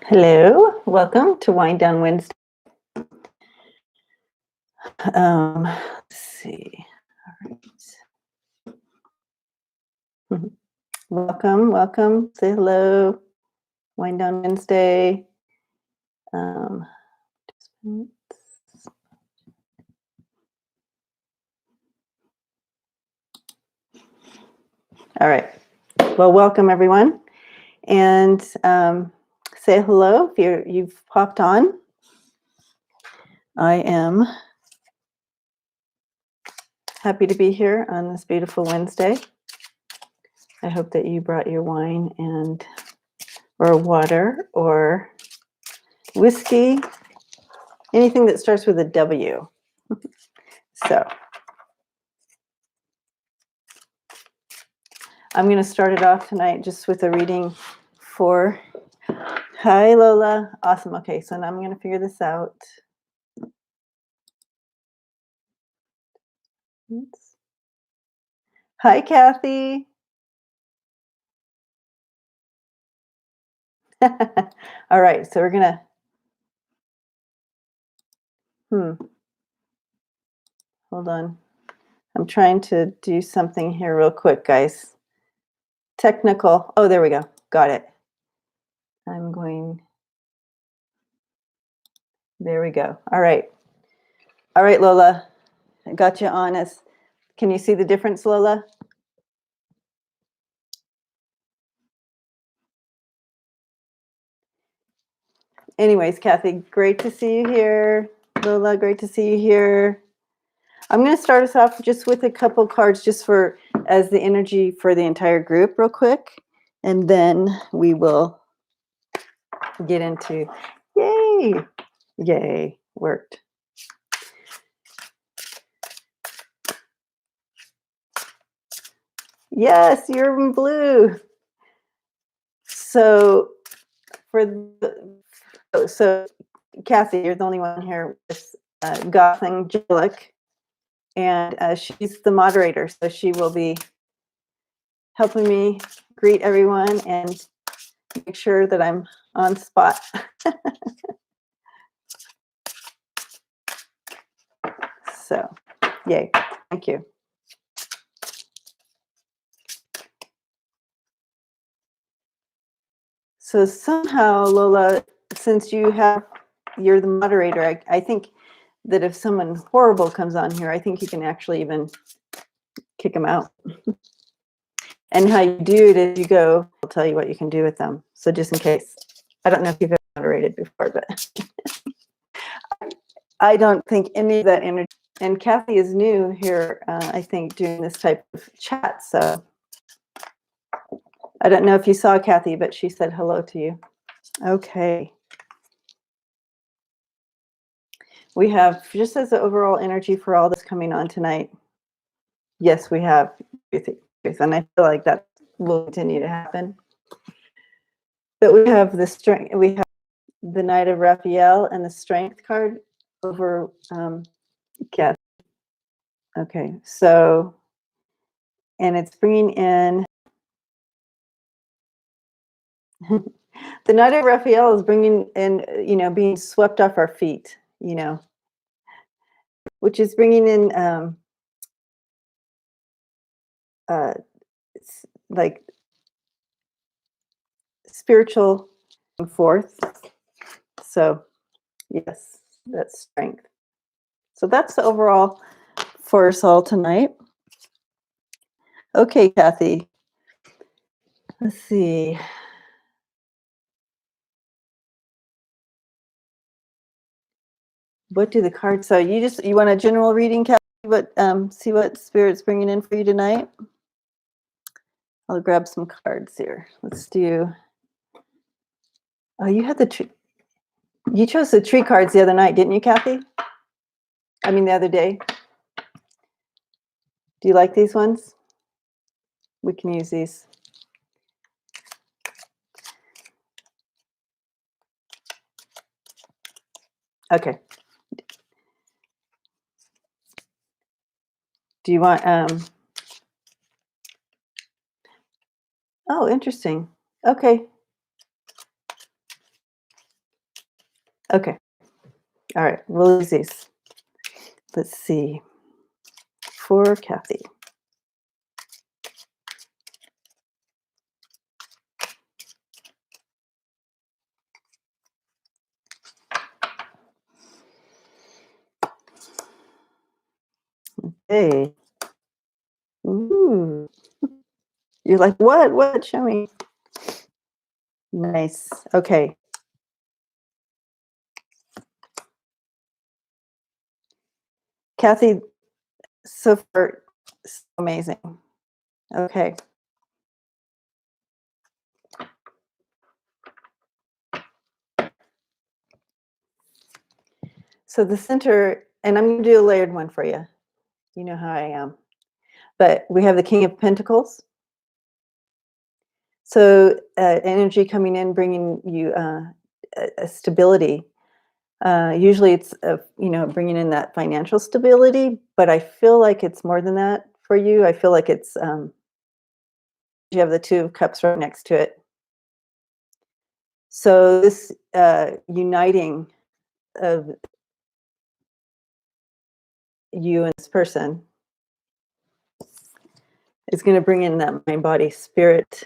Hello, welcome to Wind Down Wednesday. Let's see. All right. Mhm. Welcome. Say hello. Wind Down Wednesday. Um, all right. Well, welcome everyone, and say hello if you've popped on. I am happy to be here on this beautiful Wednesday. I hope that you brought your wine or water or whiskey, anything that starts with a W. So I'm going to start it off tonight just with a reading for, hi Lola, awesome. Okay, so now I'm going to figure this out. Oops. Hi Kathy. All right, so we're going to, hold on. I'm trying to do something here real quick, guys. Technical, oh, there we go, got it. There we go. All right, Lola, I got you on us. Can you see the difference, Lola? Anyways, Kathy, great to see you here. Lola, great to see you here. I'm going to start us off just with a couple cards just as the energy for the entire group real quick. And then we will get into, yay, worked. Yes, you're in blue. So Kathy, you're the only one here with Goth Angelic, and she's the moderator, so she will be helping me greet everyone and make sure that I'm on spot. So, yay, thank you. So somehow, Lola, since you're the moderator, I think that if someone horrible comes on here, I think you can actually even kick them out. And how you do it is I'll tell you what you can do with them. So just in case, I don't know if you've ever moderated before, but I don't think any of that energy, and Kathy is new here, I think, doing this type of chat. So I don't know if you saw Kathy, but she said hello to you. Okay. We have, just as the overall energy for all this coming on tonight, yes, we have truth, and I feel like that will continue to happen. But we have the strength, we have the Knight of Raphael and the Strength card over Kathy. Okay, so, and it's bringing in, the Knight of Raphael is bringing in, being swept off our feet, which is bringing in like spiritual forth. So yes, that's strength. So that's the overall for us all tonight. Okay, Kathy. Let's see. What do the cards say? You want a general reading, Kathy? But see what Spirit's bringing in for you tonight. I'll grab some cards here. Let's do. Oh, you had the tree. You chose the tree cards the other night, didn't you, Kathy? I mean, the other day. Do you like these ones? We can use these. Okay. Do you want? Oh, interesting. Okay. Okay. All right. We'll use these. Let's see. For Kathy. Hey. Ooh. You're like, what? What? Show me. Nice. Okay. Kathy, so far, so amazing. Okay. So the center, and I'm going to do a layered one for you. You know how I am. But we have the King of Pentacles. So energy coming in, bringing you a stability. Usually it's, bringing in that financial stability, but I feel like it's more than that for you. I feel like it's, you have the Two of Cups right next to it. So this uniting of you and this person is going to bring in that mind, body, spirit,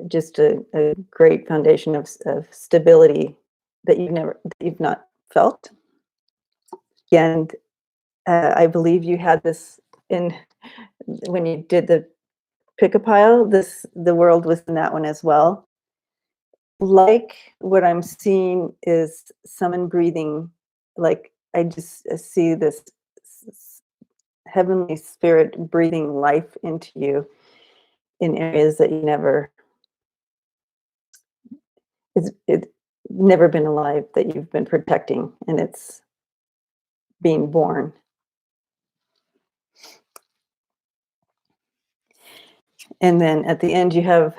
just a great foundation of stability that you've not felt. And I believe you had this in when you did the pick a pile. The world was in that one as well. Like what I'm seeing is someone breathing. Like I just see this heavenly spirit breathing life into you in areas that you never it's never been alive, that you've been protecting, and it's being born. And then at the end you have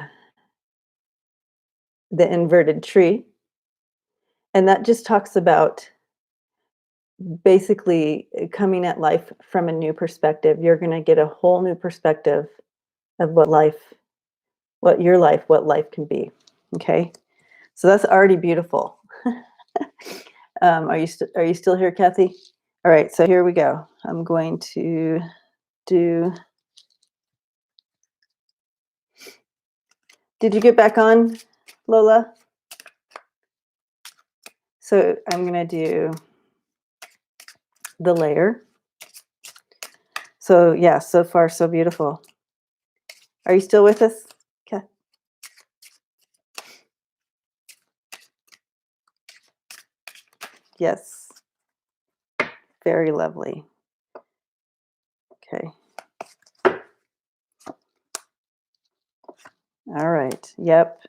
the inverted tree, and that just talks about basically coming at life from a new perspective. You're going to get a whole new perspective of what life can be. Okay, so that's already beautiful. Are you still here, Kathy? All right, so here we go. I'm going to do. Did you get back on, Lola? So I'm going to do the layer. So yeah, so far so beautiful. Are you still with us? Okay. Yes. Very lovely. Okay. All right. Yep.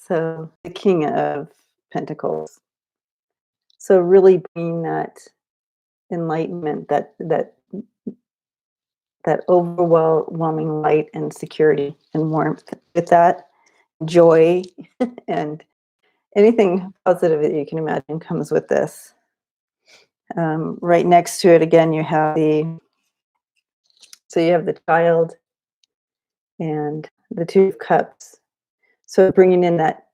So the King of Pentacles. So really bringing that enlightenment, that overwhelming light and security and warmth. With that, joy and anything positive that you can imagine comes with this. Right next to it, again, you have you have the Child and the Two of Cups. So bringing in that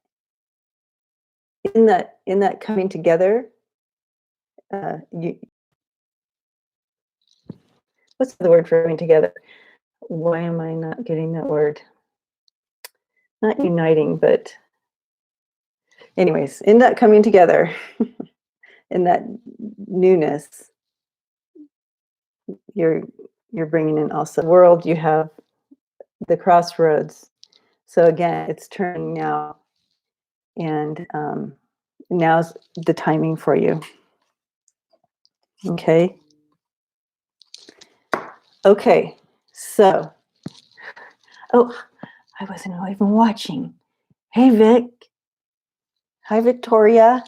coming together. What's the word for coming together? Why am I not getting that word? Not uniting, but anyways, in that coming together, in that newness, you're bringing in also the world. You have the crossroads. So again, it's turning now, and now's the timing for you. Okay. Okay. So, oh, I wasn't even watching. Hey, Vic. Hi, Victoria.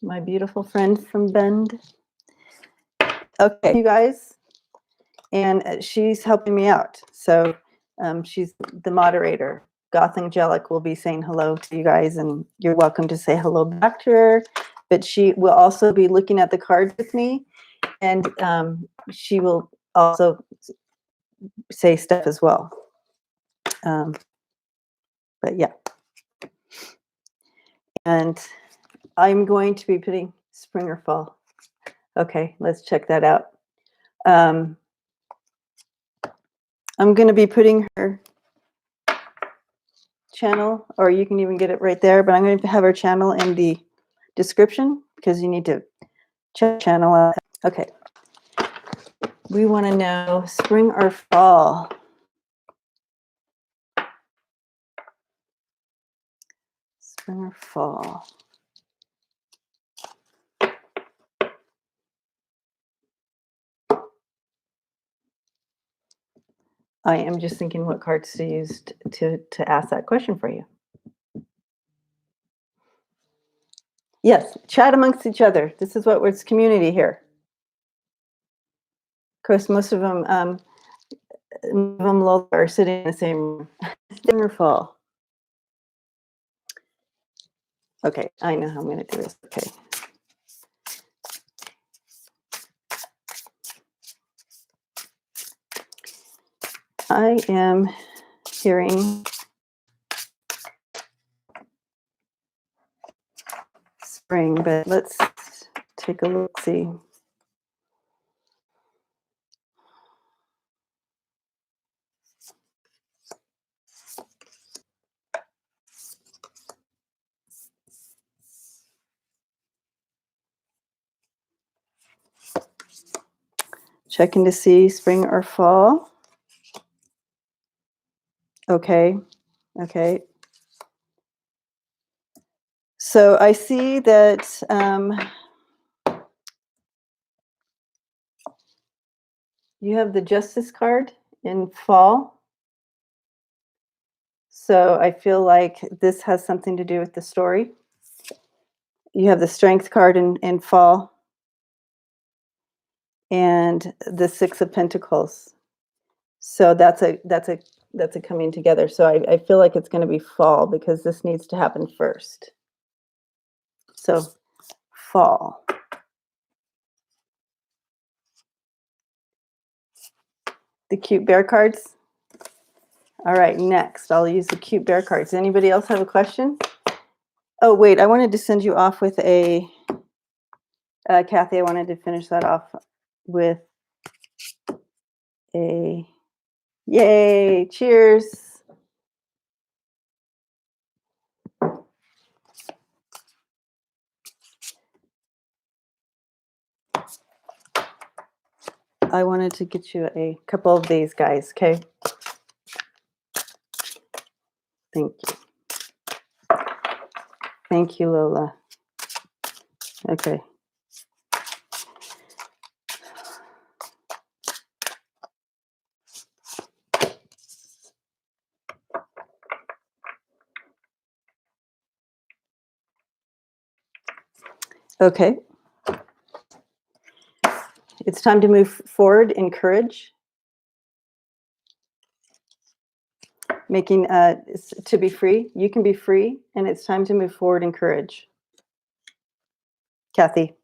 My beautiful friend from Bend. Okay, you guys. And she's helping me out. So she's the moderator. Goth Angelic will be saying hello to you guys, and you're welcome to say hello back to her. But she will also be looking at the cards with me, and she will also say stuff as well. But yeah. And I'm going to be putting spring or fall. Okay, let's check that out. I'm going to be putting her channel, or you can even get it right there, but I'm going to have her channel in the description because you need to check channel out. Okay. We want to know spring or fall. Spring or fall. I am just thinking what cards to use to ask that question for you. Yes, chat amongst each other. This is what it's community here. Of course, most of them are sitting in the same room. Spring or fall. Okay, I know how I'm going to do this. Okay. I am hearing spring, but let's take a look, see. Checking to see spring or fall. Okay, okay. So I see that you have the Justice card in fall. So I feel like this has something to do with the story. You have the Strength card in fall. And the Six of Pentacles. So that's a coming together. So I feel like it's going to be fall because this needs to happen first. So fall. The cute bear cards. All right, next I'll use the cute bear cards. Anybody else have a question? Oh, wait, I wanted to send you off with a, Kathy, I wanted to finish that off with a, yay, cheers. I wanted to get you a couple of these guys, okay? Thank you. Thank you, Lola. Okay. Okay. It's time to move forward in courage. Making to be free. You can be free, and it's time to move forward in courage. Kathy.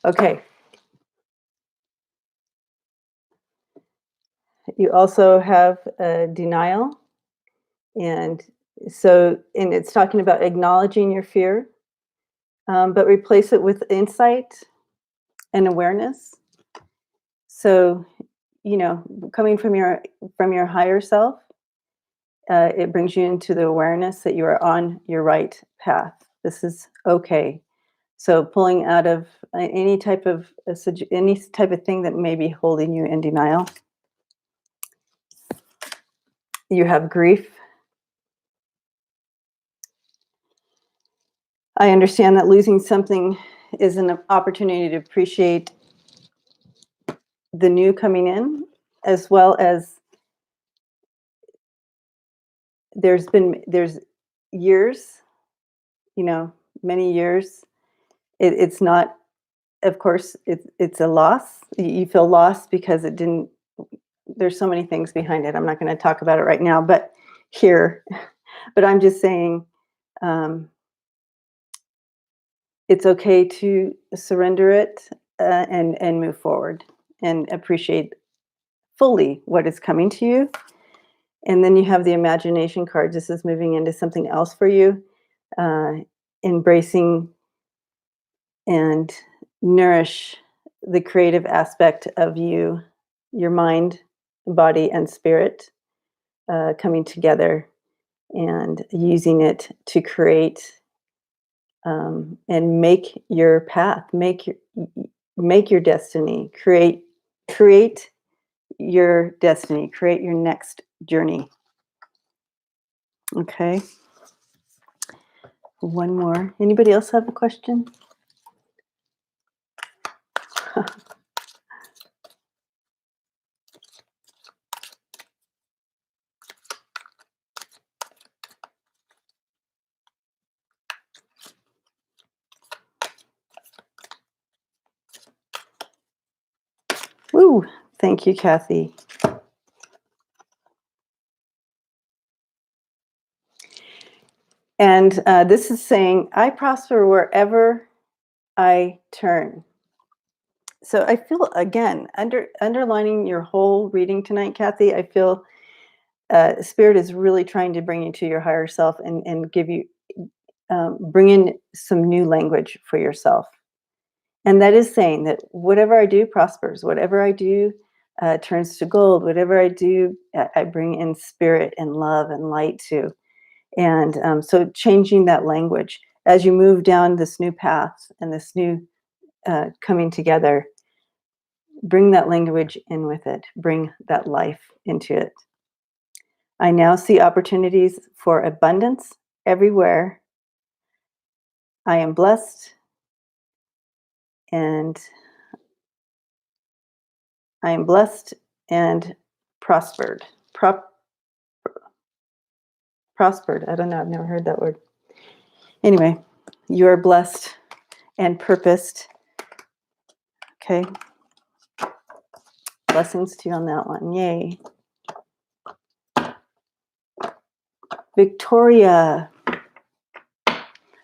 Okay. You also have denial. And so, and it's talking about acknowledging your fear, but replace it with insight and awareness. So, you know, coming from your higher self, it brings you into the awareness that you are on your right path. This is okay. So pulling out of any type of thing that may be holding you in denial. You have grief. I understand that losing something is an opportunity to appreciate the new coming in, as well as there's years, many years. It's not, of course, it's a loss. You feel lost because it didn't. There's so many things behind it. I'm not going to talk about it right now, but here, but I'm just saying, it's okay to surrender it, and move forward and appreciate fully what is coming to you. And then you have the imagination card. This is moving into something else for you, uh, embracing and nourish the creative aspect of you, your mind, body, and spirit, coming together and using it to create, and make your path, make your destiny, create your destiny, create your next journey. Okay. One more. Anybody else have a question? Woo! Thank you, Kathy. And this is saying, I prosper wherever I turn. So I feel, again, underlining your whole reading tonight, Kathy, I feel Spirit is really trying to bring you to your higher self and give you, bring in some new language for yourself. And that is saying that whatever I do prospers, whatever I do turns to gold, whatever I do, I bring in spirit and love and light to. And so changing that language as you move down this new path and this new coming together, bring that language in with it, bring that life into it. I now see opportunities for abundance everywhere. I am blessed and prospered. Prospered. I don't know. I've never heard that word. Anyway, you are blessed and purposed. Okay. Blessings to you on that one. Yay. Victoria.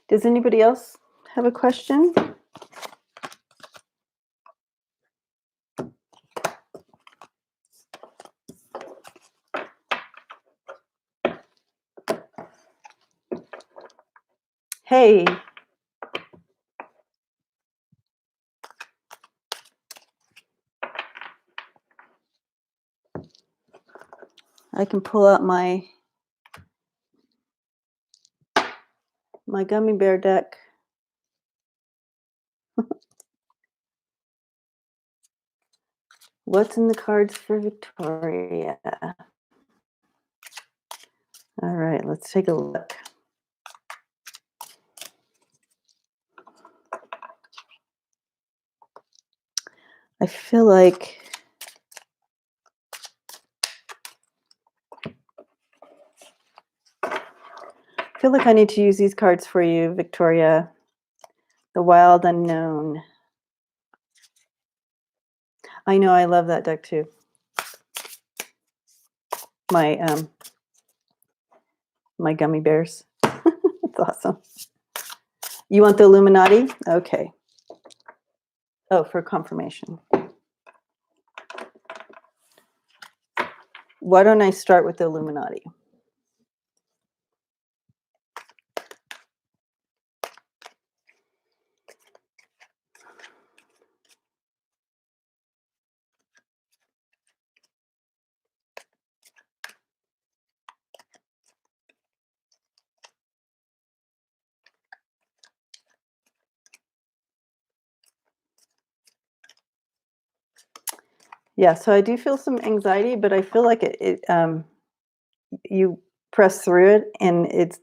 Does anybody else have a question? Hey. I can pull out my gummy bear deck. What's in the cards for Victoria? All right, let's take a look. I feel like I need to use these cards for you, Victoria. The Wild Unknown. I know, I love that deck too. My gummy bears. That's awesome. You want the Illuminati? Okay. Oh, for confirmation. Why don't I start with the Illuminati? Yeah, so I do feel some anxiety, but I feel like you press through it and it's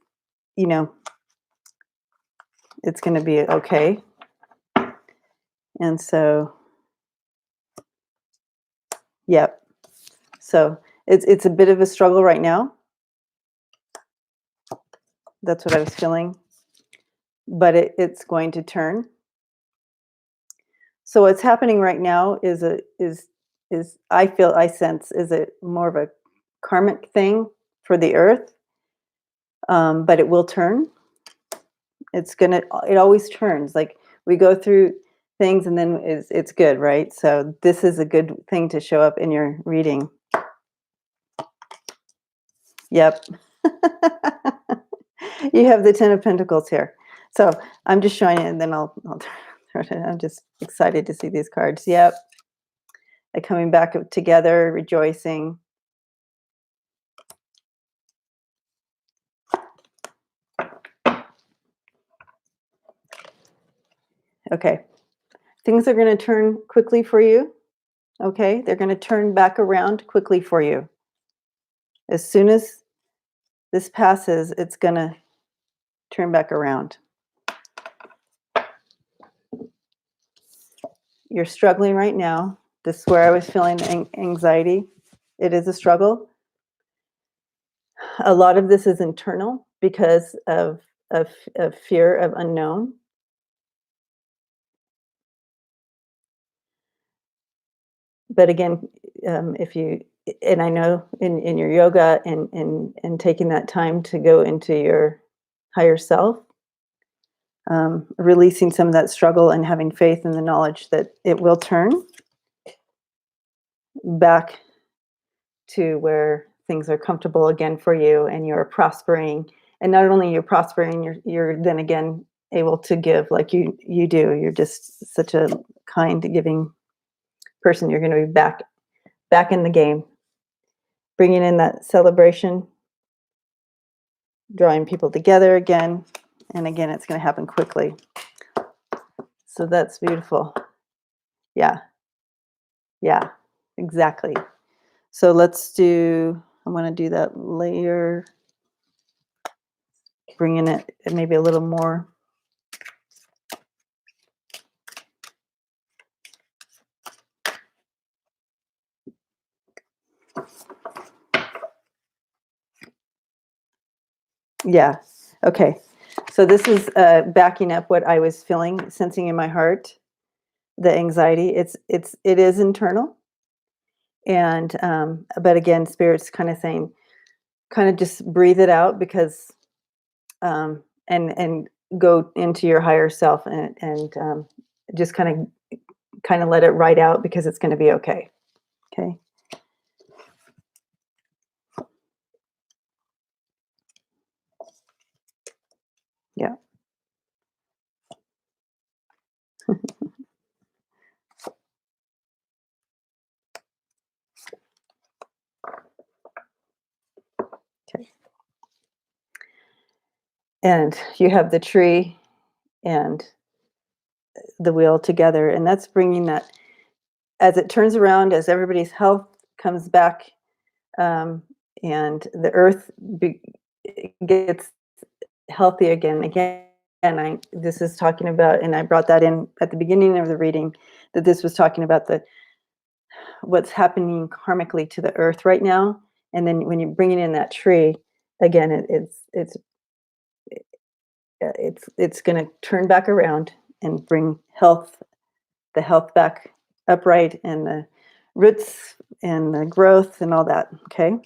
going to be okay. And so, yep. So it's a bit of a struggle right now. That's what I was feeling, but it's going to turn. So what's happening right now is I sense is it more of a karmic thing for the earth, but it will turn. It always turns. Like we go through things and then it's good, right? So this is a good thing to show up in your reading. Yep. You have the Ten of Pentacles here. So I'm just showing it and then I'll throw it in. I'm just excited to see these cards. Yep. They're coming back together, rejoicing. Okay. Things are going to turn quickly for you. Okay. They're going to turn back around quickly for you. As soon as this passes, it's going to turn back around. You're struggling right now. This is where I was feeling anxiety. It is a struggle. A lot of this is internal because of fear of unknown. But again, if you, and I know in your yoga and taking that time to go into your higher self, releasing some of that struggle and having faith in the knowledge that it will turn back to where things are comfortable again for you and you're prospering. And not only you're prospering, you're then again able to give like you do. You're just such a kind, giving person. You're going to be back in the game, bringing in that celebration, drawing people together again. And again, it's going to happen quickly. So that's beautiful. Yeah. Yeah, exactly. So let's do, I want to do that layer, bringing it maybe a little more. Yeah. Okay. So this is backing up what I was feeling, sensing in my heart, the anxiety. It is internal, and but again, spirit's kind of saying, kind of just breathe it out because, and go into your higher self and just kind of let it ride out because it's going to be okay. Okay. Yeah. Okay. And you have the tree and the wheel together, and that's bringing that as it turns around, as everybody's health comes back, and the earth gets healthy again. And this is talking about, and I brought that in at the beginning of the reading, that this was talking about what's happening karmically to the earth right now. And then when you're bringing in that tree again, it's going to turn back around and bring the health back upright, and the roots and the growth and all that. Okay.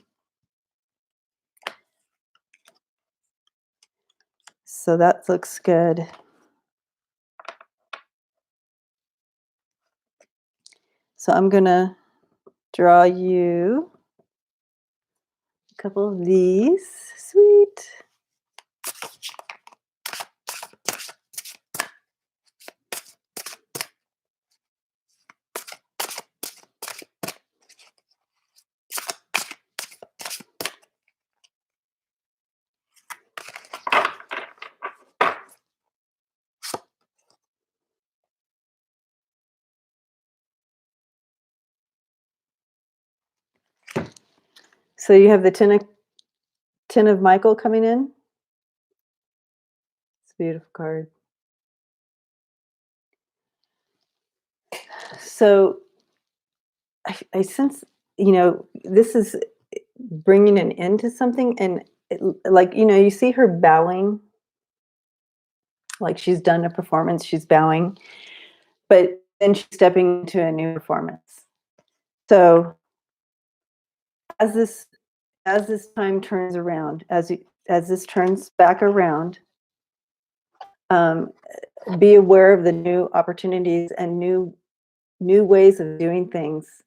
So that looks good. So I'm going to draw you a couple of these. Sweet. So you have the Ten of Michael coming in. It's a beautiful card. So I sense, this is bringing an end to something, and like, you see her bowing, like she's done a performance, she's bowing, but then she's stepping into a new performance. So as this as this time turns around, as this turns back around, um, be aware of the new opportunities and new ways of doing things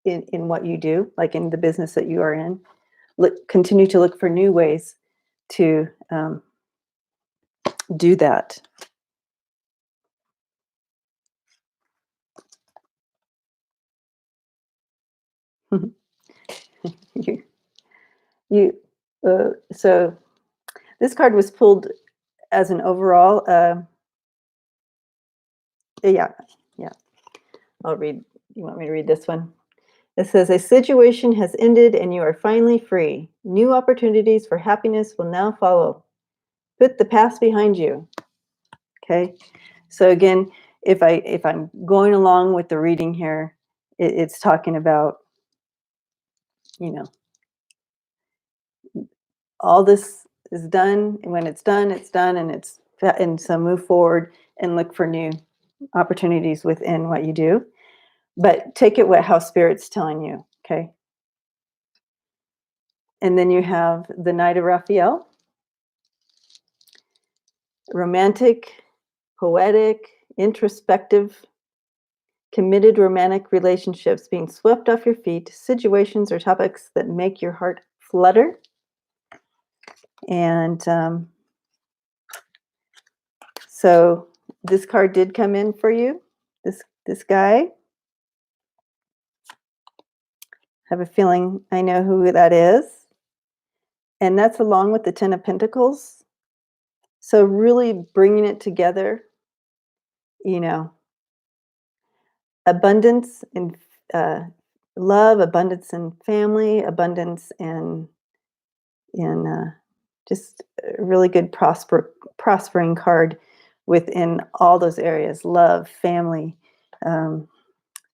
in what you do, like in the business that you are in. Continue to look for new ways to do that. you, you so this card was pulled as an overall. Yeah, yeah. I'll read. You want me to read this one? It says, a situation has ended and you are finally free. New opportunities for happiness will now follow. Put the past behind you. Okay. So again, if I'm going along with the reading here, it's talking about, you know, all this is done, and when it's done, and so move forward and look for new opportunities within what you do. But take it how Spirit's telling you. Okay. And then you have the Knight of Raphael. Romantic, poetic, introspective, committed romantic relationships being swept off your feet, situations or topics that make your heart flutter. And so this card did come in for you, this guy. I have a feeling I know who that is. And that's along with the Ten of Pentacles. So really bringing it together, abundance in love, abundance in family, abundance in just a really good prospering card within all those areas: love, family,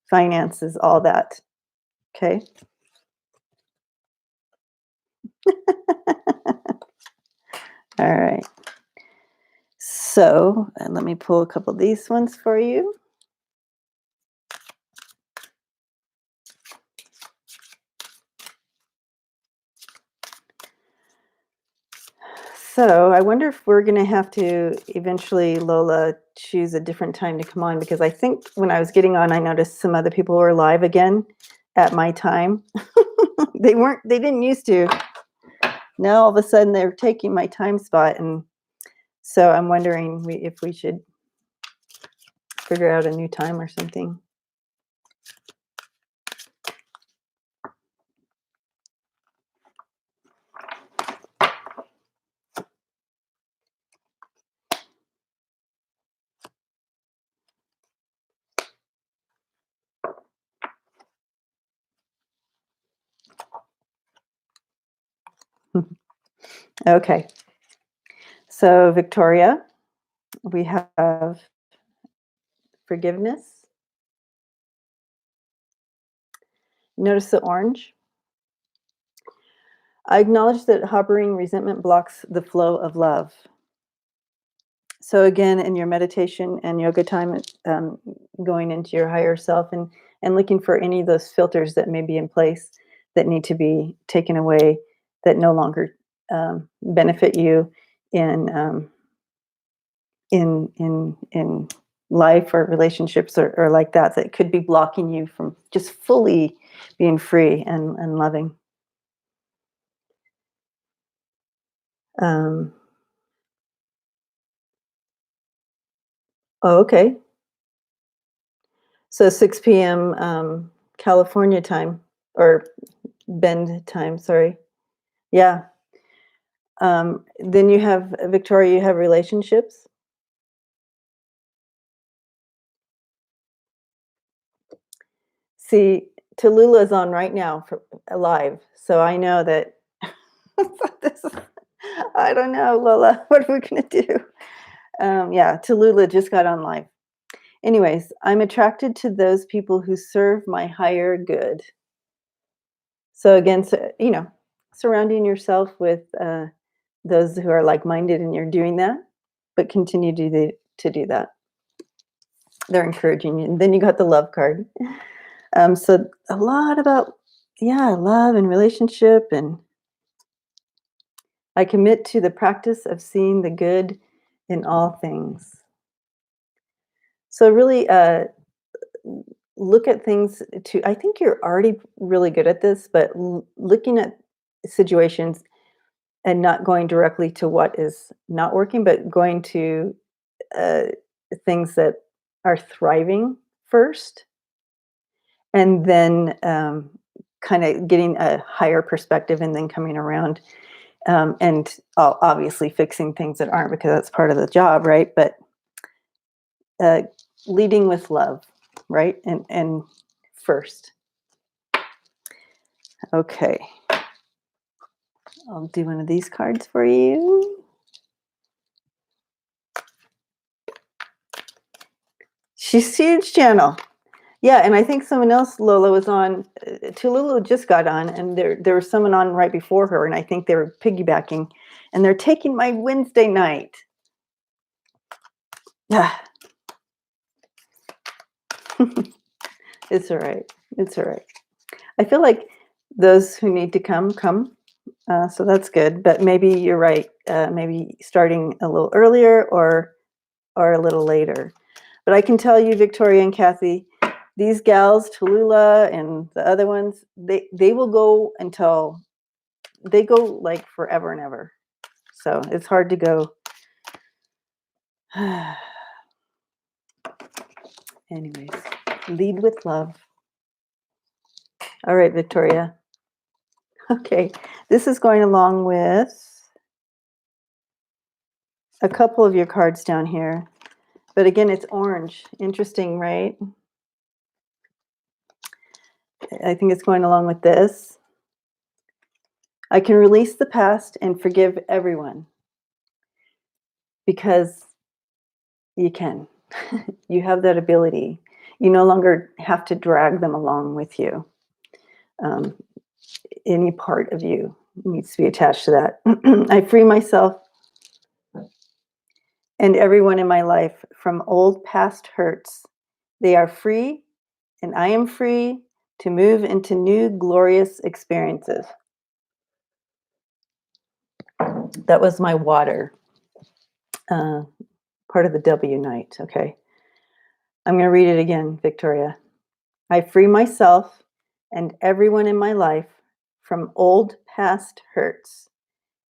finances, all that. Okay. All right. So let me pull a couple of these ones for you. So I wonder if we're going to have to eventually, Lola, choose a different time to come on, because I think when I was getting on, I noticed some other people were live again at my time. They didn't used to. Now all of a sudden they're taking my time spot. And so I'm wondering if we should figure out a new time or something. Okay. So Victoria, we have forgiveness. Notice the orange. I acknowledge that harboring resentment blocks the flow of love. So again, in your meditation and yoga time, going into your higher self and looking for any of those filters that may be in place that need to be taken away, that no longer benefit you in in life or relationships or like that could be blocking you from just fully being free and loving. Oh, okay. So 6 p.m. California time, or Bend time, sorry. Yeah. Then you have, Victoria, you have relationships. See, Tallulah is on right now for live. So I know that I don't know, Lola, what are we going to do? Yeah, Tallulah just got on live. Anyways, I'm attracted to those people who serve my higher good. So again, surrounding yourself with those who are like-minded, and you're doing that, but continue to do that. They're encouraging you. And then you got the love card. So a lot about, love and relationship, and I commit to the practice of seeing the good in all things. So really look at things I think you're already really good at this, but looking at situations and not going directly to what is not working, but going to uh, things that are thriving first, and then kind of getting a higher perspective, and then coming around and obviously fixing things that aren't, because that's part of the job, right? But uh, leading with love, right? And first. Okay. I'll do one of these cards for you. She's huge channel. Yeah, and I think someone else, Lola, was on. Tululu just got on, and there was someone on right before her, and I think they were piggybacking, and they're taking my Wednesday night. It's all right. It's all right. I feel like those who need to come. So that's good. But maybe you're right. Maybe starting a little earlier or a little later. But I can tell you, Victoria and Kathy, these gals, Tallulah and the other ones, they will go until they go like forever and ever. So it's hard to go. Anyways, lead with love. All right, Victoria. Okay, this is going along with a couple of your cards down here. But again, it's orange. Interesting, right? I think it's going along with this. I can release the past and forgive everyone because you can. You have that ability. You no longer have to drag them along with you. Any part of you needs to be attached to that. I free myself and everyone in my life from old past hurts. They are free, and I am free to move into new glorious experiences. That was my water, part of the W night. Okay. I'm going to read it again, Victoria. I free myself and everyone in my life from old past hurts.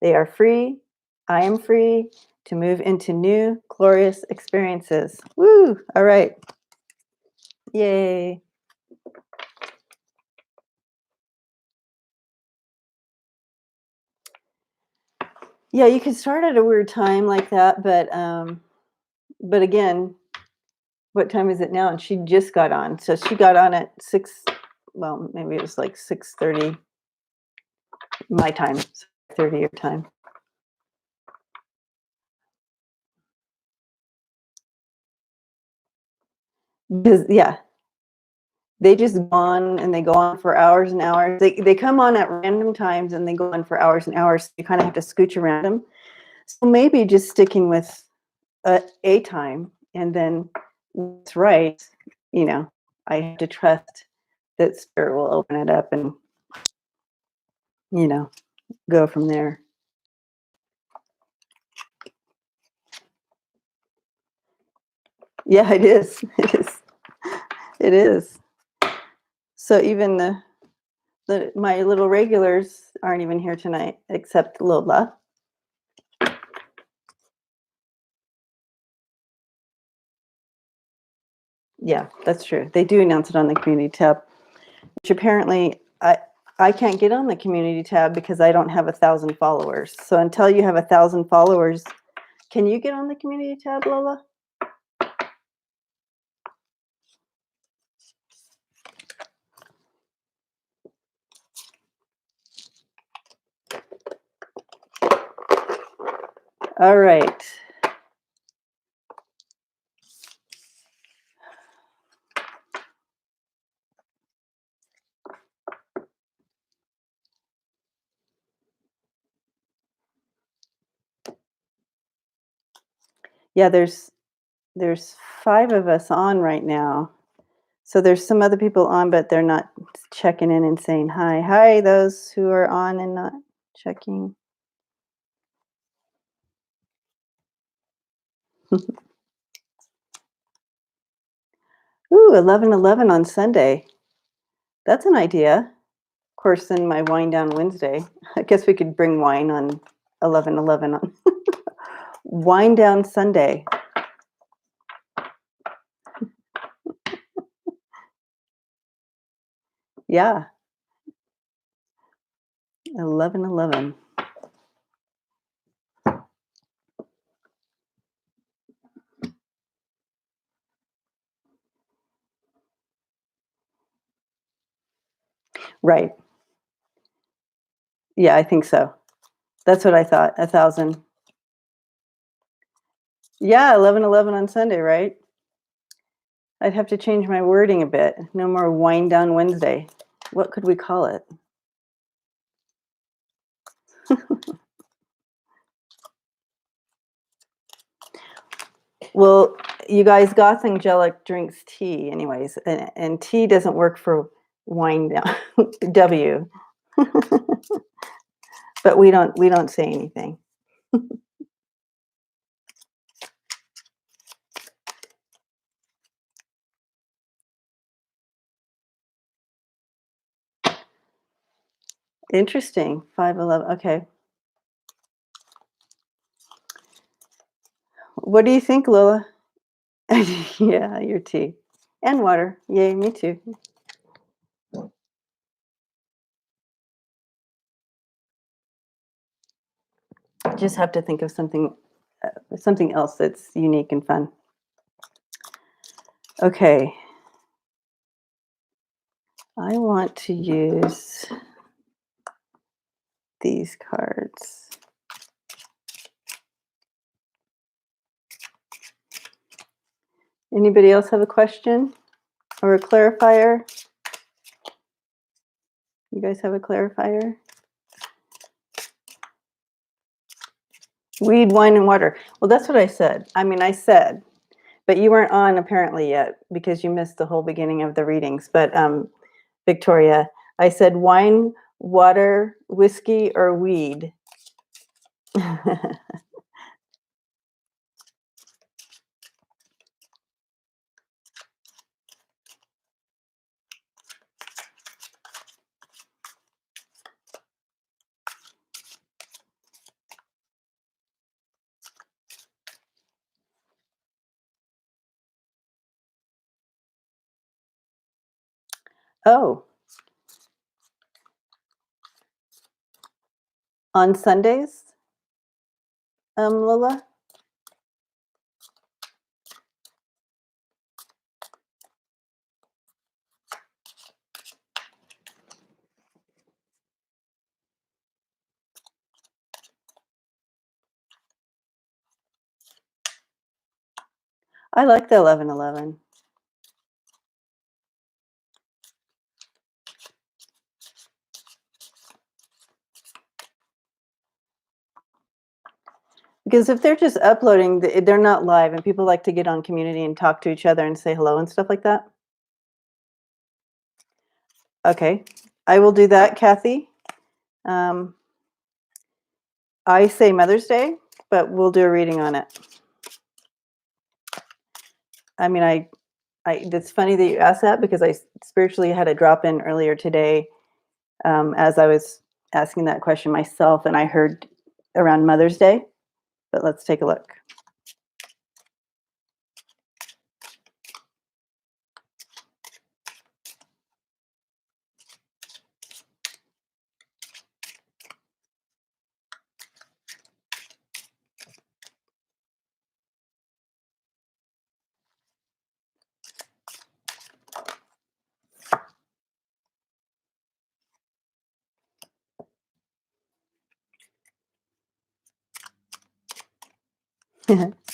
They are free. I am free to move into new glorious experiences. Woo! All right. Yay. Yeah, you can start at a weird time like that, but again, what time is it now? And she just got on. So she got on at 6, well, maybe it was like 6:30 my time, 6:30 your time. Because they just go on, and they go on for hours and hours. They come on at random times, and they go on for hours and hours. You kind of have to scooch around them. So maybe just sticking with a time, and then what's right, I have to trust that Spirit will open it up and, go from there. Yeah, it is. It is. It is. So even my little regulars aren't even here tonight, except Lola. Yeah, that's true. They do announce it on the community tab, which apparently I can't get on the community tab because I don't have 1,000 followers. So until you have 1,000 followers, can you get on the community tab, Lola? All right. Yeah, there's 5 of us on right now. So there's some other people on, but they're not checking in and saying hi. Hi, those who are on and not checking. Ooh, 11:11 on Sunday. That's an idea. Of course, then my wine down Wednesday. I guess we could bring wine on 11:11 on wine down Sunday. Yeah, 11:11. Right. Yeah, I think so. That's what I thought. 1,000. Yeah, 11:11 on Sunday, right? I'd have to change my wording a bit. No more wine down Wednesday. What could we call it? Well, you guys, Goth Angelic drinks tea anyways, and tea doesn't work for wine down W. But we don't say anything. Interesting. 5:11. Okay. What do you think, Lola? Yeah, your tea. And water. Yay, me too. Just have to think of something else that's unique and fun. Okay. I want to use these cards. Anybody else have a question or a clarifier? You guys have a clarifier? Weed, wine, and water. Well, that's what I said. I mean, I said, but you weren't on apparently yet because you missed the whole beginning of the readings. But Victoria, I said wine, water, whiskey, or weed. Oh, on Sundays, Lola? I like the 11:11. Because if they're just uploading, they're not live, and people like to get on community and talk to each other and say hello and stuff like that. Okay, I will do that, Kathy. Um, I say Mother's Day, but we'll do a reading on it. I mean, it's funny that you asked that because I spiritually had a drop in earlier today as I was asking that question myself, and I heard around Mother's Day. But let's take a look. It's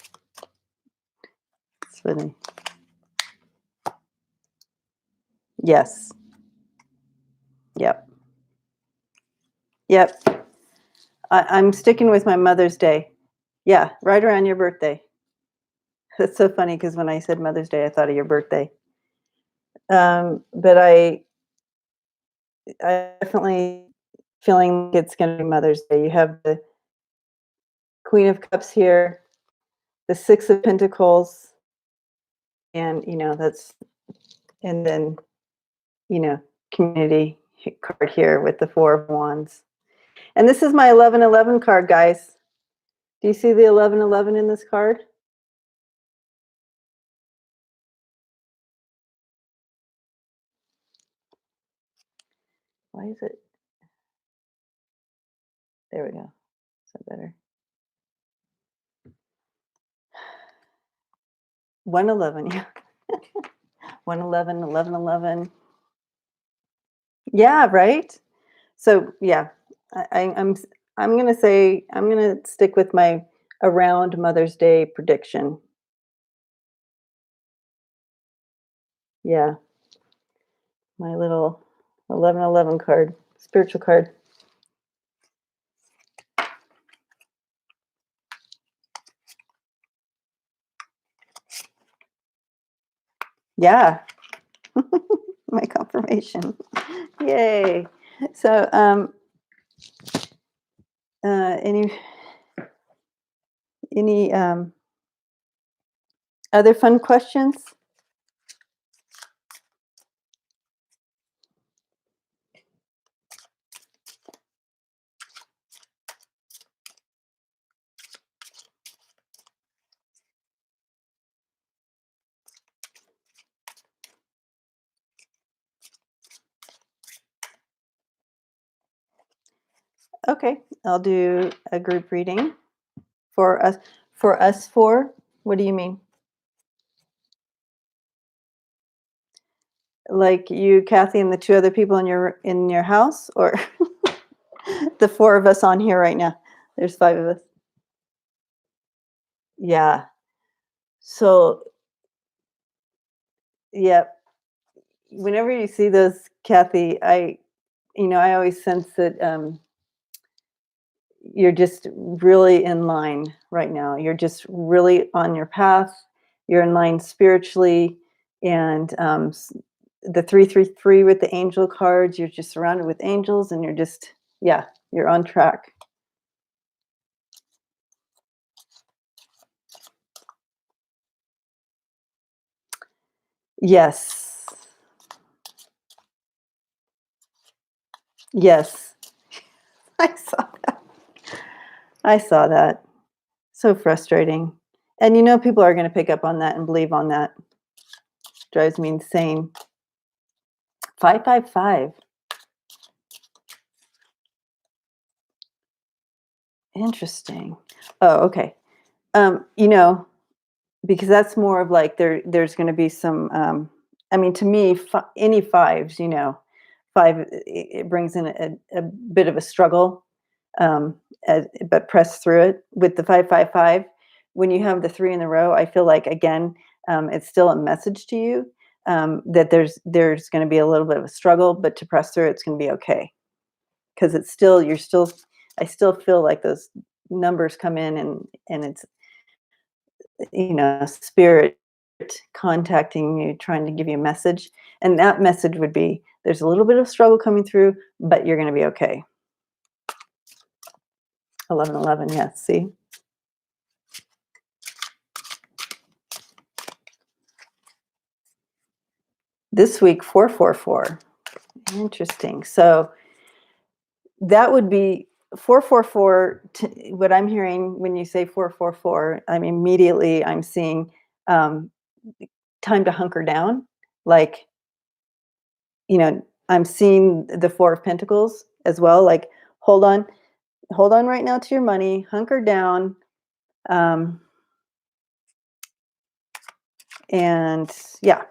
funny. Yes. Yep. Yep. I'm sticking with my Mother's Day. Yeah, right around your birthday. That's so funny because when I said Mother's Day, I thought of your birthday. But I definitely feeling like it's going to be Mother's Day. You have the Queen of Cups here, the Six of Pentacles, and and then you know, community card here with the Four of Wands. And this is my 1111 card, guys. Do you see the 1111 in this card? Why is it? There we go. Is that better? 111, yeah. 111, 1111. Yeah, right? So yeah, I'm gonna say I'm gonna stick with my around Mother's Day prediction. Yeah, my little 1111 card, spiritual card. Yeah, my confirmation. Yay. So any other fun questions? Okay, I'll do a group reading for us. For us four. What do you mean? Like you, Kathy, and the two other people in your house, or the four of us on here right now? There's five of us. Yeah. So yeah, whenever you see those, Kathy, I always sense that you're just really in line right now. You're just really on your path. You're in line spiritually, and the 333 with the angel cards. You're just surrounded with angels, and you're just you're on track. Yes, yes, I saw that. I saw that. So frustrating. And people are going to pick up on that and believe on that. Drives me insane. 555. Interesting. Oh, okay. You know, because that's more of like there's going to be some I mean, to me, any fives, five, it brings in a bit of a struggle, but press through it with the 555. When you have the three in a row, I feel like, again, it's still a message to you, that there's going to be a little bit of a struggle, but to press through, it's going to be okay, because I still feel like those numbers come in, and it's spirit contacting you, trying to give you a message. And that message would be, there's a little bit of struggle coming through, but you're going to be okay. 1111, yes. See, this week 444. Interesting. So that would be 444. What I'm hearing when you say 444, I'm seeing time to hunker down. Like, I'm seeing the Four of Pentacles as well. Like, hold on right now to your money, hunker down. Um, and yeah,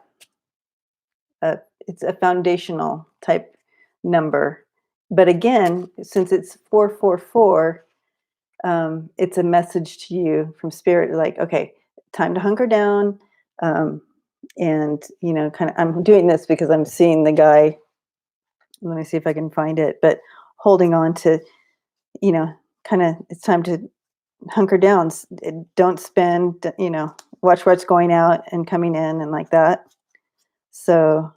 it's a foundational type number. But again, since it's 444, it's a message to you from spirit, like, okay, time to hunker down. And kind of, I'm doing this because I'm seeing the guy. Let me see if I can find it, but holding on to, kind of, it's time to hunker down. Don't spend, watch what's going out and coming in and like that. So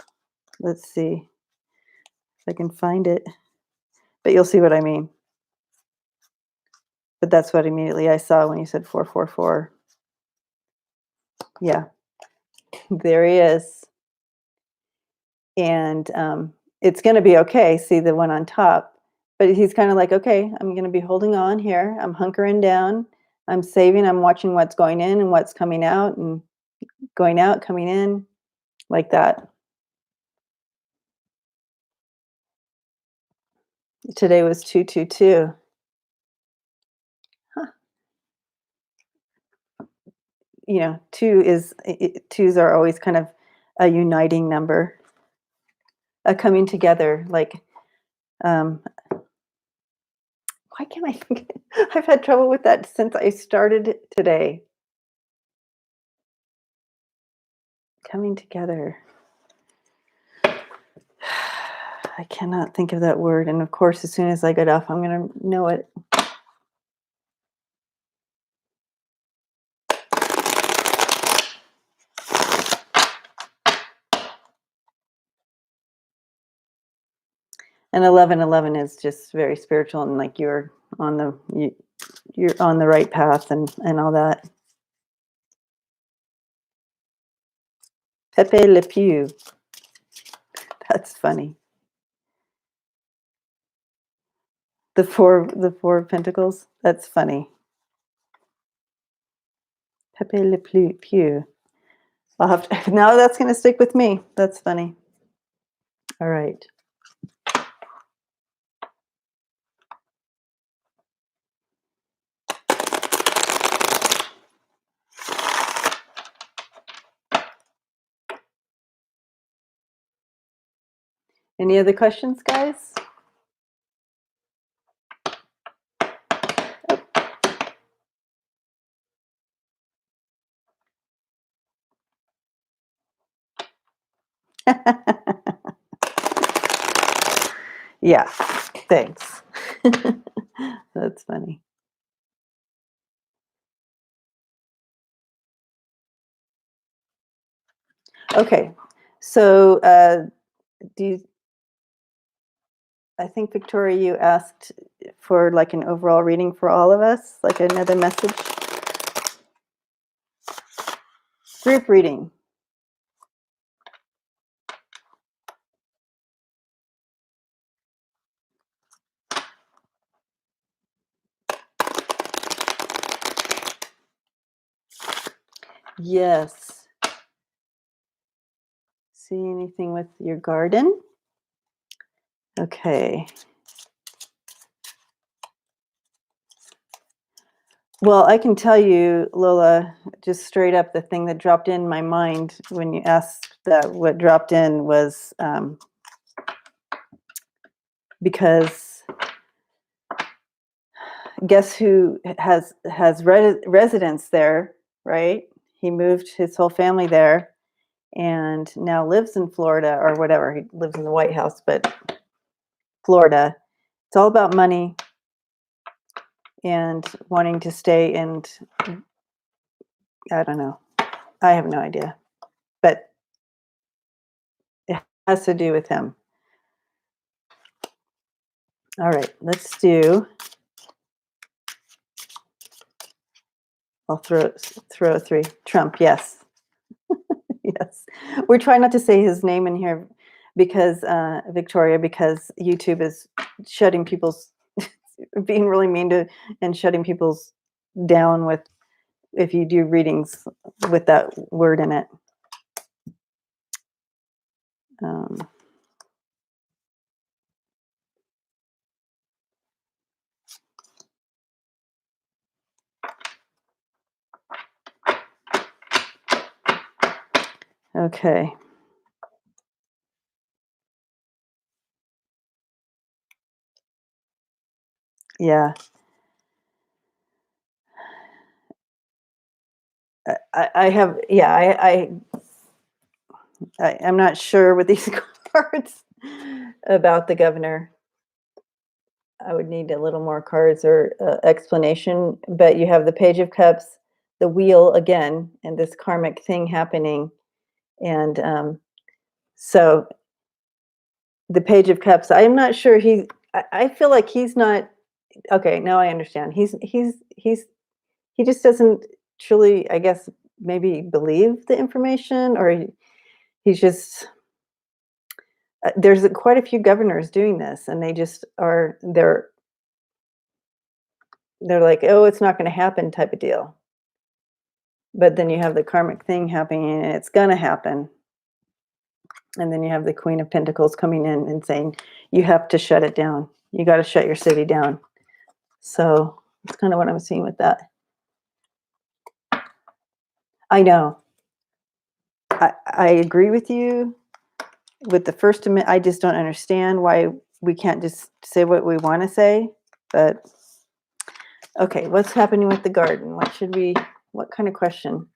let's see if I can find it, but you'll see what I mean. But that's what immediately I saw when you said 444. Yeah, there he is. And it's going to be okay. See the one on top. But he's kind of like, okay, I'm going to be holding on here. I'm hunkering down. I'm saving. I'm watching what's going in and what's coming out and going out, coming in, like that. Today was 222. Huh. You know, twos are always kind of a uniting number, a coming together. Like, why can't I think? I've had trouble with that since I started today. Coming together. I cannot think of that word. And of course, as soon as I get off, I'm going to know it. And 1111 is just very spiritual and like you're on the right path and all that. Pepe Le Pew. That's funny. The four of Pentacles. That's funny. Pepe Le Pew. I'll have to, now that's going to stick with me. That's funny. All right. Any other questions, guys? Yeah, thanks. That's funny. Okay, so I think, Victoria, you asked for like an overall reading for all of us, like another message? Group reading. Yes. See anything with your garden? Okay. Well, I can tell you, Lola, just straight up, the thing that dropped in my mind when you asked that, what dropped in was because guess who has residence there, right? He moved his whole family there and now lives in Florida or whatever. He lives in the White House, but Florida. It's all about money and wanting to stay, and I don't know. I have no idea, but it has to do with him. All right, let's do. I'll throw a 3. Trump, yes. Yes. We're trying not to say his name in here because, Victoria, because YouTube is shutting people's, being really mean to, and shutting people's down with, if you do readings with that word in it. Okay. Yeah. I have, yeah, I'm not sure with these cards about the governor. I would need a little more cards or explanation, but you have the Page of Cups, the wheel again and this karmic thing happening. And so the Page of Cups, I'm not sure I feel like he's not, okay, now I understand. He just doesn't truly, I guess, maybe believe the information, or he's just, there's quite a few governors doing this, and they just are, they're like, oh, it's not going to happen type of deal. But then you have the karmic thing happening and it's going to happen. And then you have the Queen of Pentacles coming in and saying, you have to shut it down. You got to shut your city down. So that's kind of what I'm seeing with that. I know. I agree with you with the First Amendment. I just don't understand why we can't just say what we want to say. But okay, what's happening with the garden? What kind of question?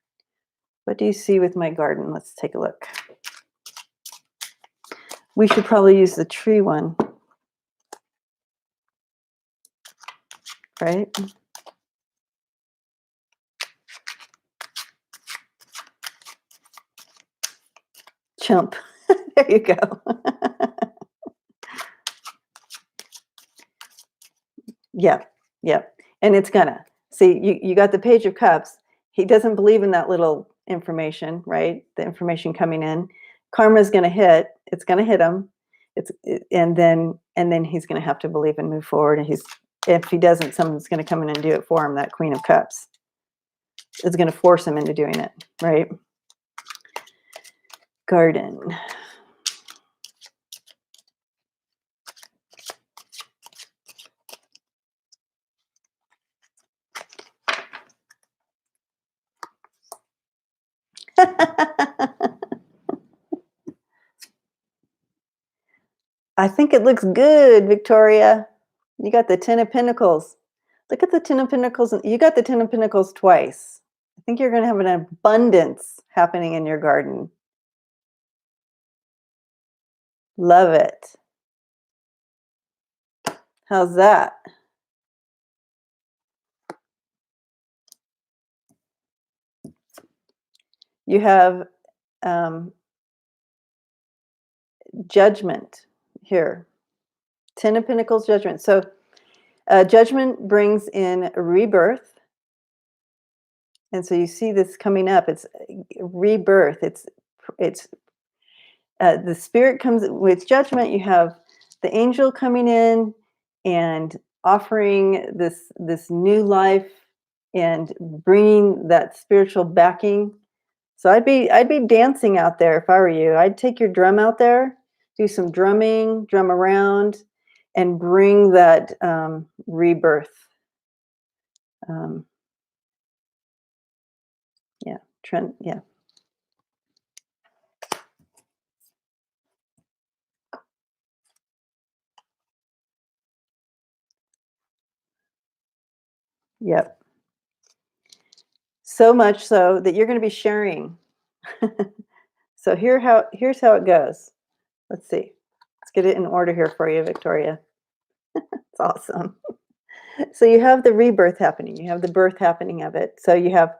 What do you see with my garden? Let's take a look. We should probably use the tree one, right? Chump. There you go. Yeah, yeah. And it's gonna. See, you got the Page of Cups. He doesn't believe in that little information, right? The information coming in. Karma's gonna hit. It's gonna hit him. And then he's gonna have to believe and move forward. And if he doesn't, someone's gonna come in and do it for him. That Queen of Cups is gonna force him into doing it, right? Garden. I think it looks good, Victoria. You got the Ten of Pentacles. Look at the Ten of Pentacles. You got the Ten of Pentacles twice. I think you're going to have an abundance happening in your garden. Love it. How's that? You have Judgment here. Ten of Pentacles, Judgment. So Judgment brings in rebirth. And so you see this coming up. It's rebirth. It's the Spirit comes with Judgment. You have the angel coming in and offering this new life and bringing that spiritual backing. So I'd be dancing out there if I were you. I'd take your drum out there, do some drumming, drum around, and bring that rebirth. Yeah, Trent. Yeah. Yep. So much so that you're going to be sharing. So here's how it goes. Let's see. Let's get it in order here for you, Victoria. It's awesome. So you have the rebirth happening. You have the birth happening of it. So you have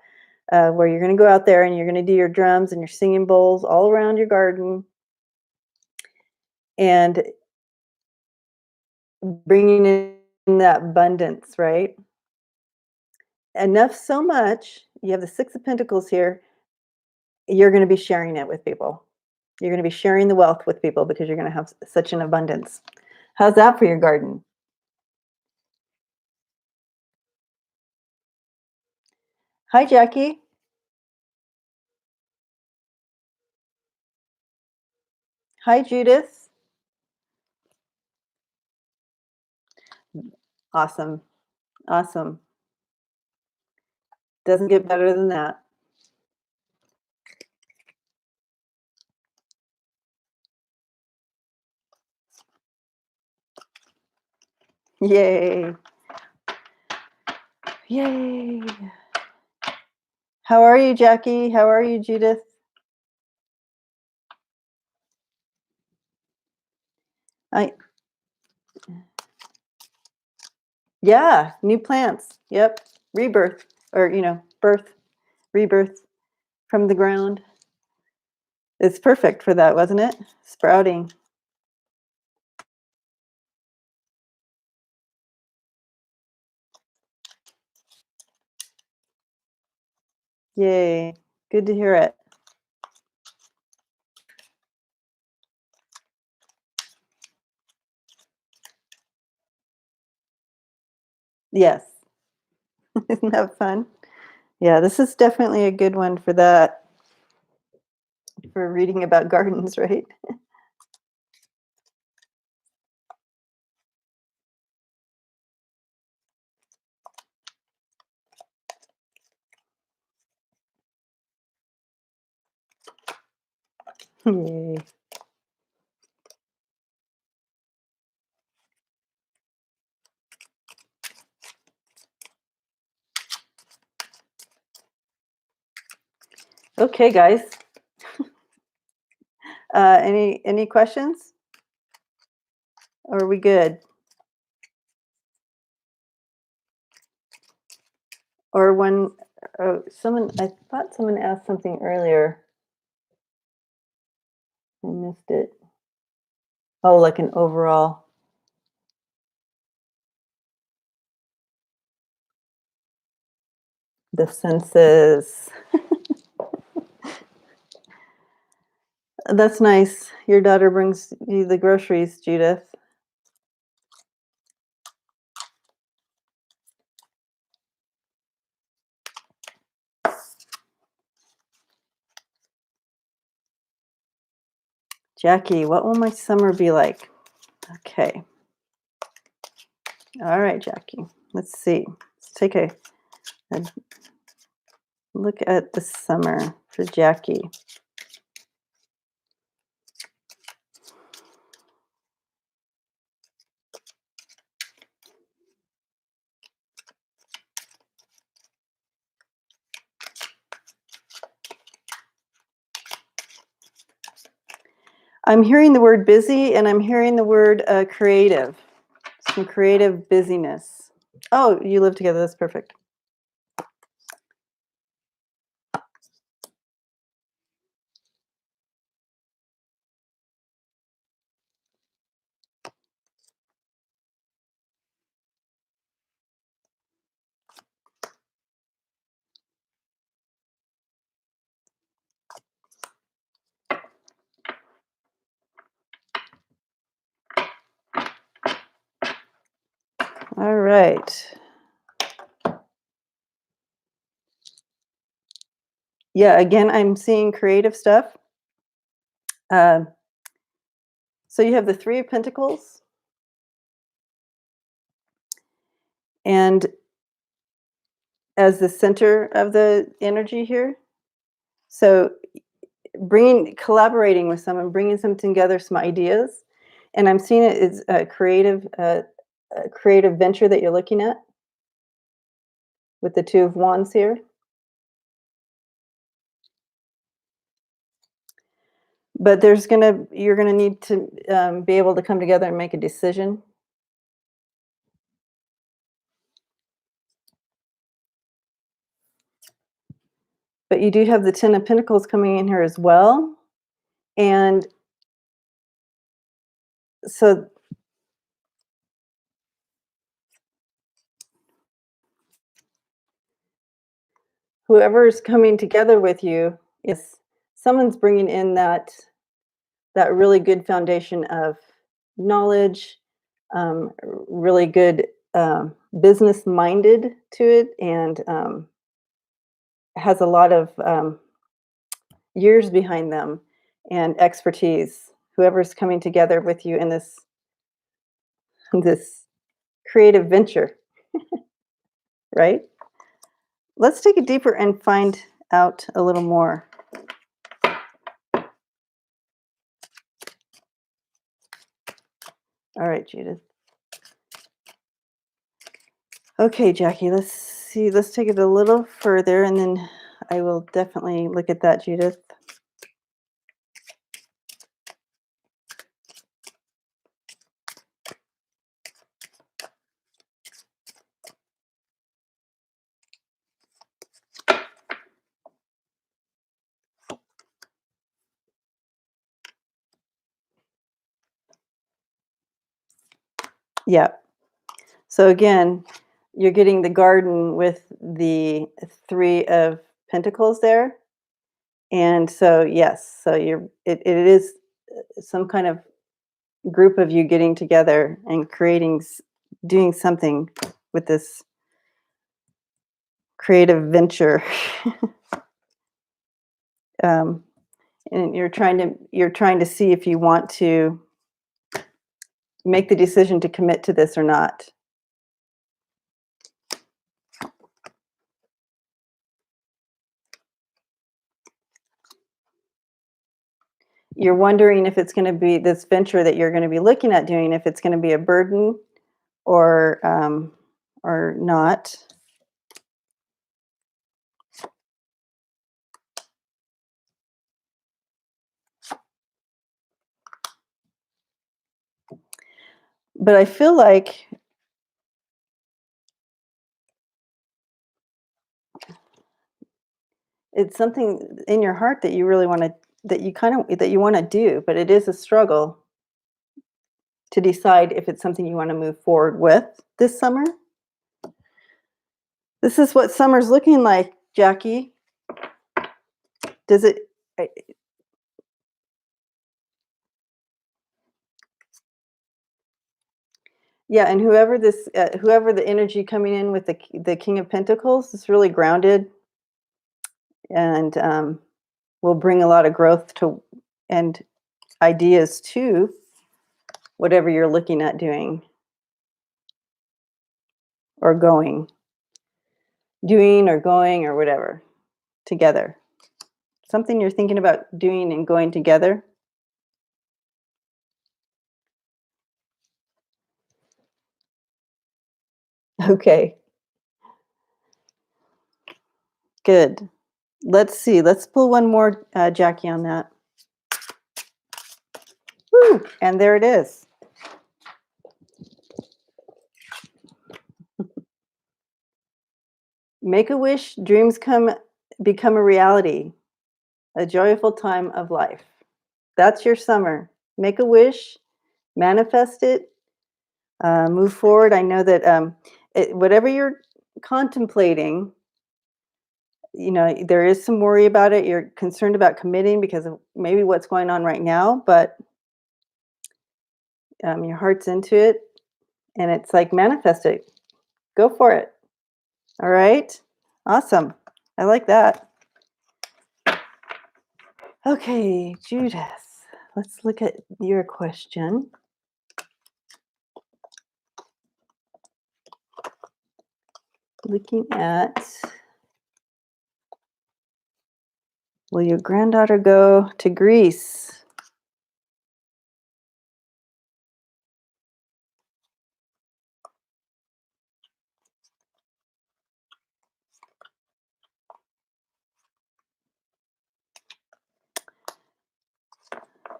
where you're going to go out there and you're going to do your drums and your singing bowls all around your garden and bringing in that abundance, right? Enough so much. You have the Six of Pentacles here. You're going to be sharing it with people. You're going to be sharing the wealth with people because you're going to have such an abundance. How's that for your garden? Hi, Jackie. Hi, Judith. Awesome. Awesome. Doesn't get better than that. Yay. Yay. How are you, Jackie? How are you, Judith? Yeah, new plants. Yep. Rebirth or, birth. rebirth from the ground. It's perfect for that, wasn't it? Sprouting. Yay. Good to hear it. Yes. Isn't that fun? Yeah, this is definitely a good one for that, for reading about gardens, right? Yay. Okay, guys. Any questions? Or are we good? Or when I thought someone asked something earlier. I missed it. Oh, like an overall. The senses. That's nice. Your daughter brings you the groceries, Judith. Jackie, what will my summer be like? Okay. All right, Jackie. Let's see. Let's take a look at the summer for Jackie. I'm hearing the word busy and I'm hearing the word creative. Some creative busyness. Oh, you live together. That's perfect. All right. Yeah, again, I'm seeing creative stuff. Uh, so you have the Three of Pentacles. And as the center of the energy here. So collaborating with someone, bringing something together, some ideas. And I'm seeing it as a creative venture that you're looking at with the Two of Wands here. But you're gonna need to be able to come together and make a decision. But you do have the Ten of Pentacles coming in here as well. And so whoever is coming together with you is someone's bringing in that really good foundation of knowledge, really good business minded to it, and has a lot of years behind them and expertise. Whoever's coming together with you in this creative venture, right? Let's take it deeper and find out a little more. All right, Judith. Okay, Jackie, let's see. Let's take it a little further, and then I will definitely look at that, Judith. Yeah. So again, you're getting the garden with the 3 of Pentacles there. And so, yes, so it is some kind of group of you getting together and doing something with this creative venture. um, and you're trying to see if you want to make the decision to commit to this or not. You're wondering if it's going to be this venture that you're going to be looking at doing, if it's going to be a burden or not. But I feel like it's something in your heart that you really want to that you want to do, but it is a struggle to decide if it's something you want to move forward with this summer. This is what summer's looking like, Jackie. Does it Yeah, and whoever the energy coming in with the King of Pentacles is really grounded and will bring a lot of growth to and ideas to whatever you're looking at doing or doing or going or whatever together. Something you're thinking about doing and going together. Okay, good. Let's see. Let's pull one more, Jackie, on that. Woo! And there it is. Make a wish, dreams become a reality, a joyful time of life. That's your summer. Make a wish, manifest it, move forward. I know that whatever you're contemplating, there is some worry about it. You're concerned about committing because of maybe what's going on right now, but your heart's into it, and it's like manifest it. Go for it. All right. Awesome. I like that. Okay, Judith, let's look at your question. Looking at, will your granddaughter go to Greece?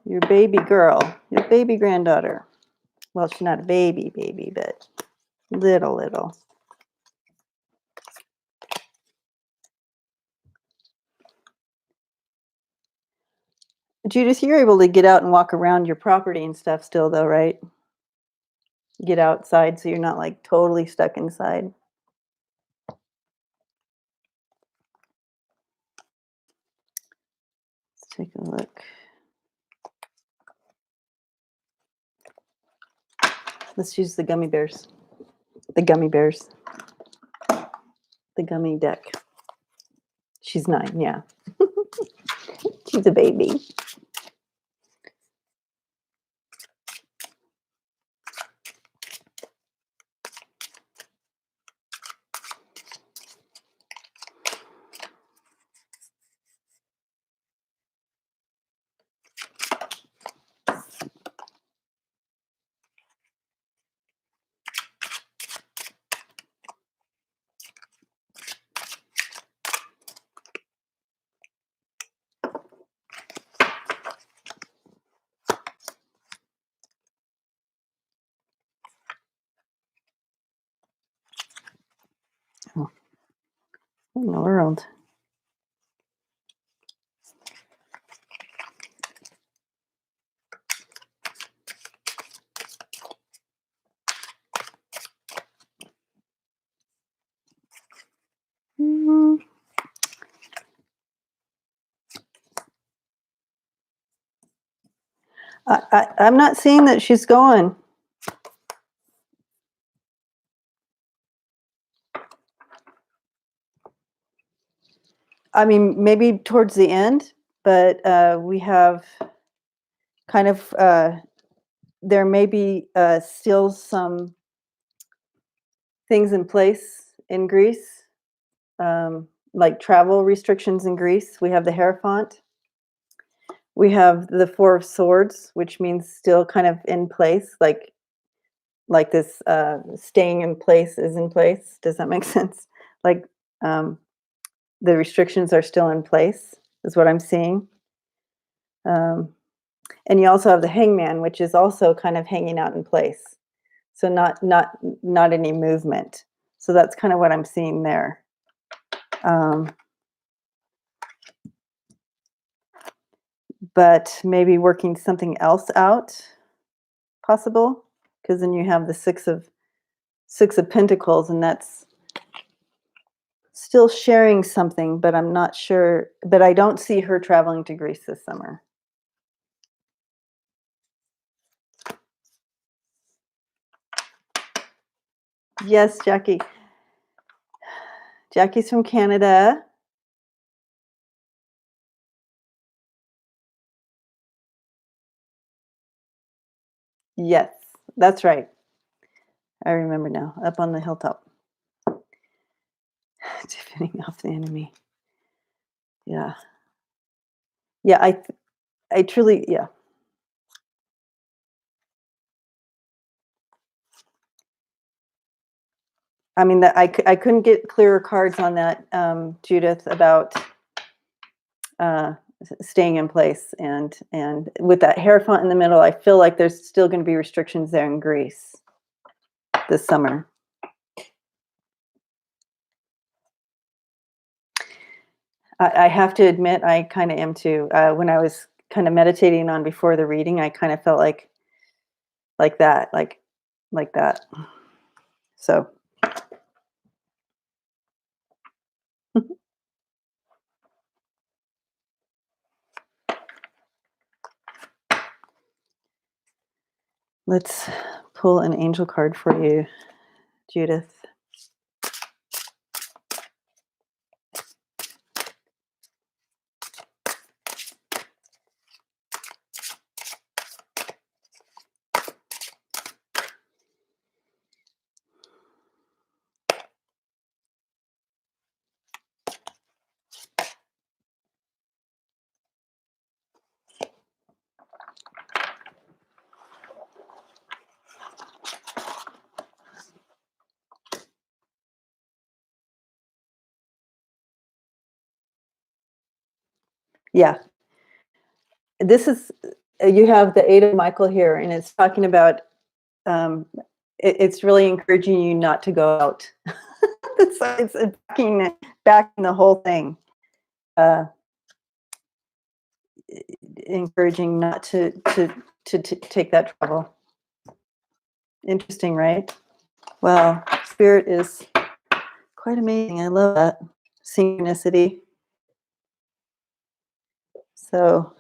Your baby girl, your baby granddaughter. Well, she's not a baby, but little. Judith, you're able to get out and walk around your property and stuff still, though, right? Get outside so you're not like totally stuck inside. Let's take a look. Let's use the gummy bears. The gummy bears. The gummy deck. She's 9, yeah. She's a baby. Oh, what in the world? I'm not seeing that she's going. I mean, maybe towards the end, but we have kind of, there may be still some things in place in Greece, like travel restrictions in Greece. We have the Hierophant. We have the Four of Swords, which means still kind of in place, like this staying in place is in place. Does that make sense? Like um, the restrictions are still in place, is what I'm seeing. Um, and you also have the Hangman, which is also kind of hanging out in place. So not any movement. So that's kind of what I'm seeing there. But maybe working something else out, possible, because then you have the Six of Pentacles, and that's still sharing something, but I'm not sure. But I don't see her traveling to Greece this summer. Yes, Jackie. Jackie's from Canada. Yes, that's right. I remember now. Up on the hilltop. Defending off the enemy. Yeah. Yeah, I truly, yeah. I mean, I couldn't get clearer cards on that, Judith, about staying in place, and with that Hierophant in the middle, I feel like there's still going to be restrictions there in Greece this summer. I have to admit, I kind of am too. When I was kind of meditating on before the reading, I kind of felt like that, like that. So. Let's pull an angel card for you, Judith. Yeah. This is, you have the Eight of Michael here, and it's talking about, it's really encouraging you not to go out. it's backing the whole thing. Encouraging not to take that travel. Interesting, right? Wow, Spirit is quite amazing. I love that synchronicity. So.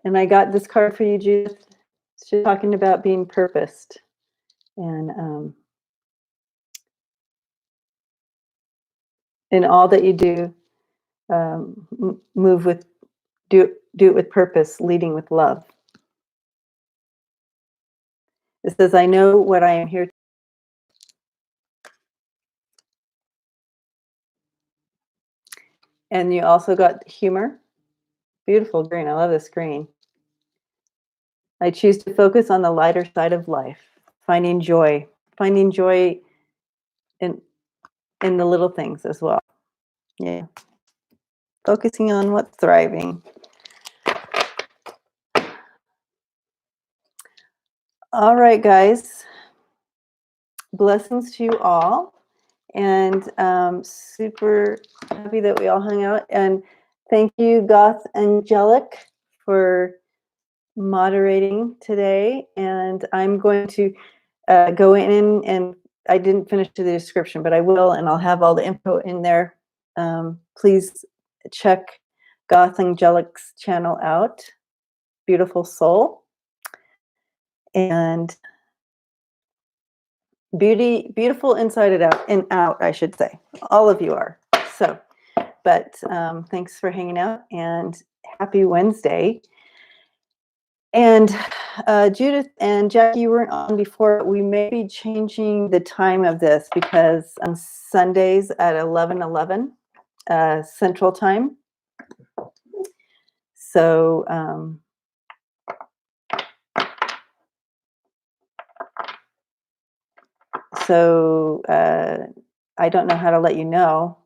And I got this card for you, Judith. She's talking about being purposed, and in all that you do, move with, do it with purpose, leading with love. It says, "I know what I am here." And you also got humor. Beautiful green. I love this green. I choose to focus on the lighter side of life, finding joy in the little things as well. Yeah. Focusing on what's thriving. All right, guys. Blessings to you all. And super happy that we all hung out. And thank you, Goth Angelic, for moderating today. And I'm going to go in, and I didn't finish the description, but I will, and I'll have all the info in there. Please check Goth Angelic's channel out, Beautiful Soul. And beautiful inside and out, I should say. All of you are. So, but thanks for hanging out, and happy Wednesday. And Judith and Jackie, you weren't on before. We may be changing the time of this because on Sundays at 11:11 Central Time. So I don't know how to let you know.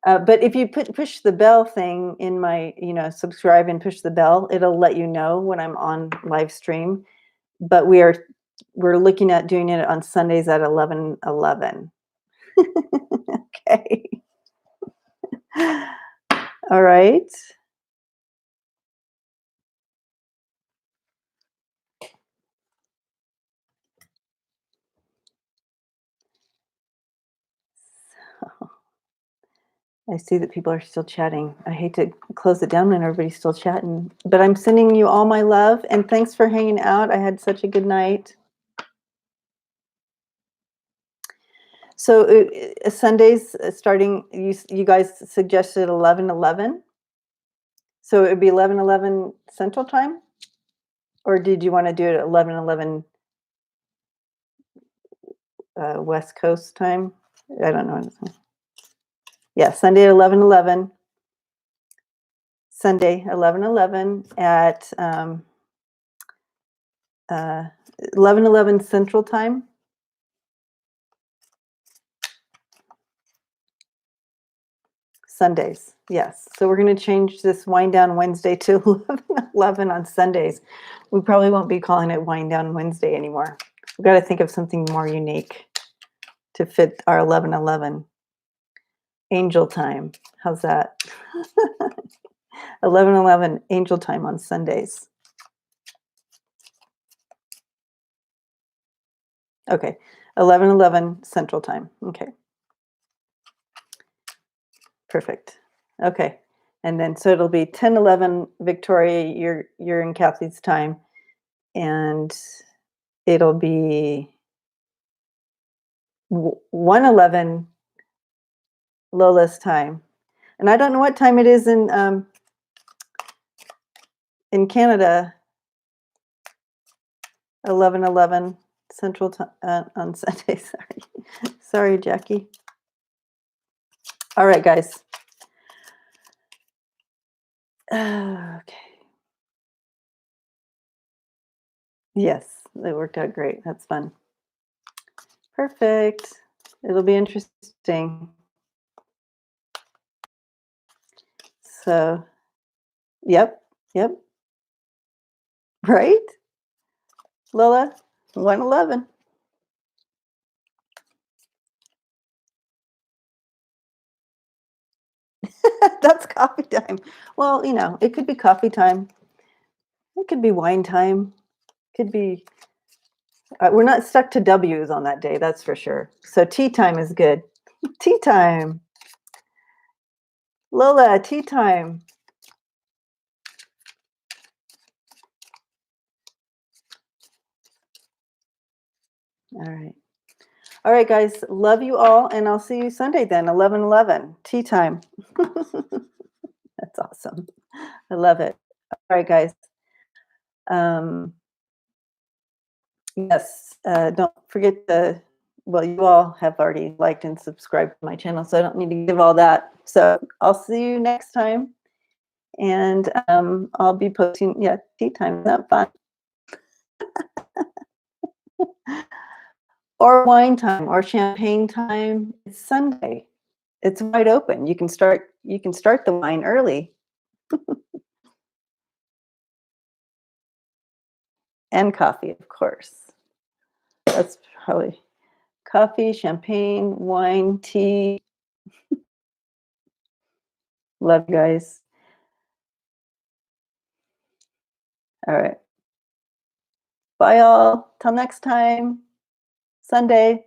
But if you push the bell thing in my, subscribe and push the bell, it'll let you know when I'm on live stream. But we're looking at doing it on Sundays at 11:11. Okay. All right. I see that people are still chatting. I hate to close it down when everybody's still chatting, but I'm sending you all my love, and thanks for hanging out. I had such a good night. So Sundays starting, you guys suggested 11:11. So it would be 11:11 Central Time, or did you want to do it at 11:11 West Coast time? I don't know. Yeah, Sunday at 11:11. Sunday 11:11 at 11:11 Central Time. Sundays, yes. So we're going to change this Wind Down Wednesday to 11:11 on Sundays. We probably won't be calling it Wind Down Wednesday anymore. We've got to think of something more unique to fit our 11:11. Angel Time. How's that? 11:11 Angel Time on Sundays. Okay. 11:11 Central Time. Okay. Perfect. Okay. And then so it'll be 10:11 Victoria, you're in Kathy's time, and it'll be 1:11 Lola's time. And I don't know what time it is in Canada. 11:11 Central Time on Sunday. Sorry, Jackie. All right, guys. Okay. Yes, it worked out great. That's fun. Perfect. It'll be interesting. So, yep. Right? Lola, 1:11. That's coffee time. Well, it could be coffee time. It could be wine time. Could be. We're not stuck to W's on that day, that's for sure. So tea time is good. Tea time. Lola, tea time. All right. All right, guys. Love you all, and I'll see you Sunday then, 11:11. Tea time. That's awesome. I love it. All right, guys. Yes, don't forget well, you all have already liked and subscribed to my channel, so I don't need to give all that. So I'll see you next time. And I'll be posting, tea time. Isn't that fun? Or wine time or champagne time. It's Sunday. It's wide open. You can start the wine early. And coffee, of course. That's probably Coffee, champagne, wine, tea. Love you guys. All right. Bye, all. Till next time. Sunday.